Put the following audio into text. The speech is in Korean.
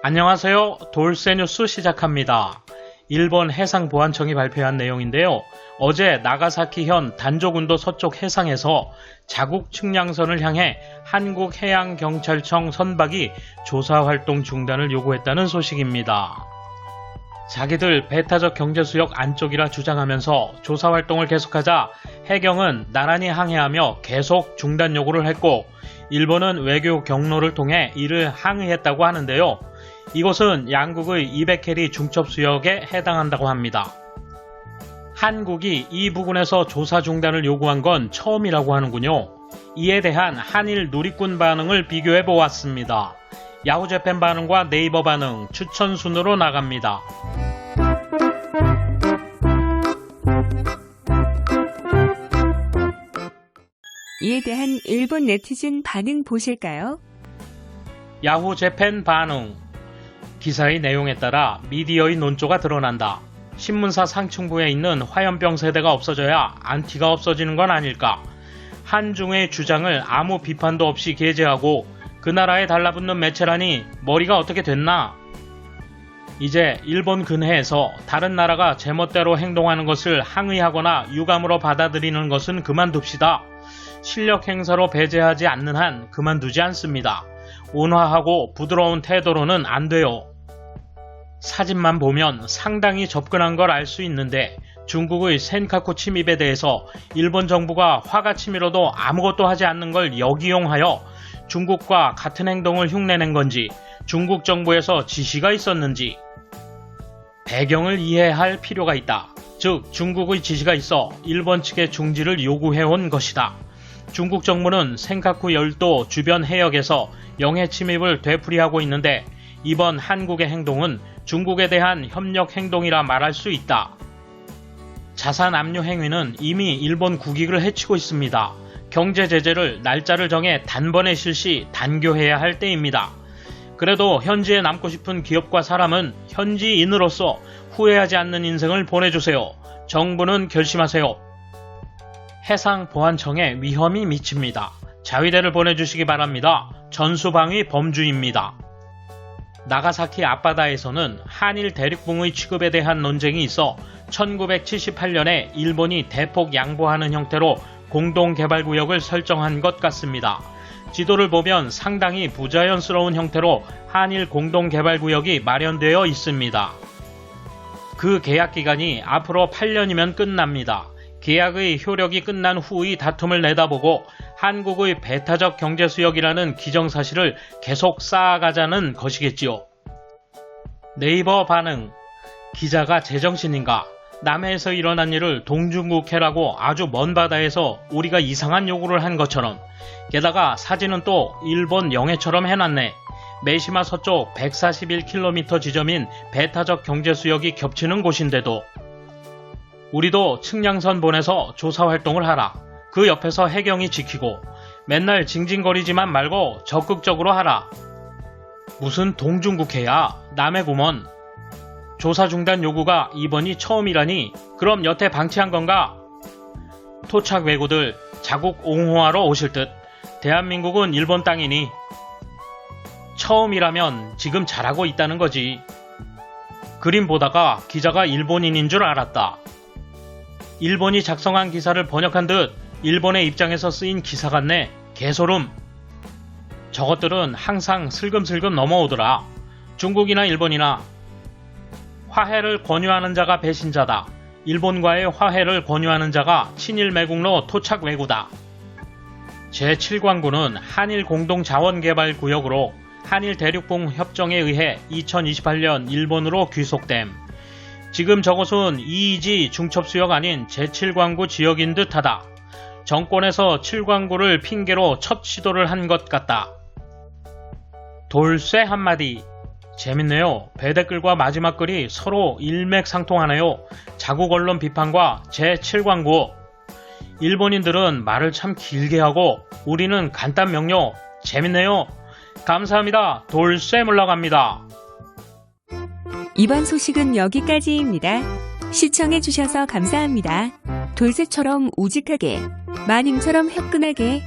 안녕하세요. 돌쇠 뉴스 시작합니다. 일본 해상보안청이 발표한 내용인데요. 어제 나가사키현 단조군도 서쪽 해상에서 자국 측량선을 향해 한국해양경찰청 선박이 조사활동 중단을 요구했다는 소식입니다. 자기들 배타적 경제수역 안쪽이라 주장하면서 조사활동을 계속하자 해경은 나란히 항해하며 계속 중단 요구를 했고 일본은 외교 경로를 통해 이를 항의했다고 하는데요. 이곳은 양국의 200캐리 중첩수역에 해당한다고 합니다. 한국이 이 부근에서 조사 중단을 요구한 건 처음이라고 하는군요. 이에 대한 한일 누리꾼 반응을 비교해 보았습니다. 야후재팬 반응과 네이버 반응 추천 순으로 나갑니다. 이에 대한 일본 네티즌 반응 보실까요? 야후재팬 반응. 기사의 내용에 따라 미디어의 논조가 드러난다. 신문사 상층부에 있는 화염병 세대가 없어져야 안티가 없어지는 건 아닐까. 한중의 주장을 아무 비판도 없이 게재하고 그 나라에 달라붙는 매체라니 머리가 어떻게 됐나? 이제 일본 근해에서 다른 나라가 제멋대로 행동하는 것을 항의하거나 유감으로 받아들이는 것은 그만둡시다. 실력 행사로 배제하지 않는 한 그만두지 않습니다. 온화하고 부드러운 태도로는 안 돼요. 사진만 보면 상당히 접근한 걸 알 수 있는데 중국의 센카쿠 침입에 대해서 일본 정부가 화가 치밀어도 아무것도 하지 않는 걸 역이용하여 중국과 같은 행동을 흉내낸 건지 중국 정부에서 지시가 있었는지 배경을 이해할 필요가 있다. 즉 중국의 지시가 있어 일본 측의 중지를 요구해온 것이다. 중국 정부는 센카쿠 열도 주변 해역에서 영해 침입을 되풀이하고 있는데 이번 한국의 행동은 중국에 대한 협력 행동이라 말할 수 있다. 자산 압류 행위는 이미 일본 국익을 해치고 있습니다. 경제 제재를 날짜를 정해 단번에 실시 단교해야 할 때입니다. 그래도 현지에 남고 싶은 기업과 사람은 현지인으로서 후회하지 않는 인생을 보내주세요. 정부는 결심하세요. 해상보안청에 위험이 미칩니다. 자위대를 보내주시기 바랍니다. 전수방위 범주입니다. 나가사키 앞바다에서는 한일 대륙붕의 취급에 대한 논쟁이 있어 1978년에 일본이 대폭 양보하는 형태로 공동개발구역을 설정한 것 같습니다. 지도를 보면 상당히 부자연스러운 형태로 한일 공동개발구역이 마련되어 있습니다. 그 계약기간이 앞으로 8년이면 끝납니다. 계약의 효력이 끝난 후의 다툼을 내다보고 한국의 배타적 경제수역이라는 기정사실을 계속 쌓아가자는 것이겠지요. 네이버 반응. 기자가 제정신인가? 남해에서 일어난 일을 동중국해라고 아주 먼 바다에서 우리가 이상한 요구를 한 것처럼. 게다가 사진은 또 일본 영해처럼 해놨네. 메시마 서쪽 141km 지점인 배타적 경제수역이 겹치는 곳인데도. 우리도 측량선 보내서 조사활동을 하라. 그 옆에서 해경이 지키고 맨날 징징거리지만 말고 적극적으로 하라. 무슨 동중국해야? 남해구먼. 조사 중단 요구가 이번이 처음이라니 그럼 여태 방치한 건가? 토착 왜구들 자국 옹호하러 오실 듯. 대한민국은 일본 땅이니 처음이라면 지금 잘하고 있다는 거지. 그림 보다가 기자가 일본인인 줄 알았다. 일본이 작성한 기사를 번역한 듯 일본의 입장에서 쓰인 기사 같네. 개소름. 저것들은 항상 슬금슬금 넘어오더라. 중국이나 일본이나 화해를 권유하는 자가 배신자다. 일본과의 화해를 권유하는 자가 친일 매국노 토착 왜구다. 제7광구는 한일 공동자원개발구역으로 한일 대륙붕 협정에 의해 2028년 일본으로 귀속됨. 지금 저곳은 이이지 중첩수역 아닌 제7광구 지역인 듯하다. 정권에서 7광구를 핑계로 첫 시도를 한 것 같다. 돌쇠 한마디. 재밌네요. 배댓글과 마지막 글이 서로 일맥상통하네요. 자국 언론 비판과 제7광구. 일본인들은 말을 참 길게 하고 우리는 간단 명료. 재밌네요. 감사합니다. 돌쇠 물러갑니다. 이번 소식은 여기까지입니다. 시청해주셔서 감사합니다. 돌쇠처럼 우직하게, 마님처럼 화끈하게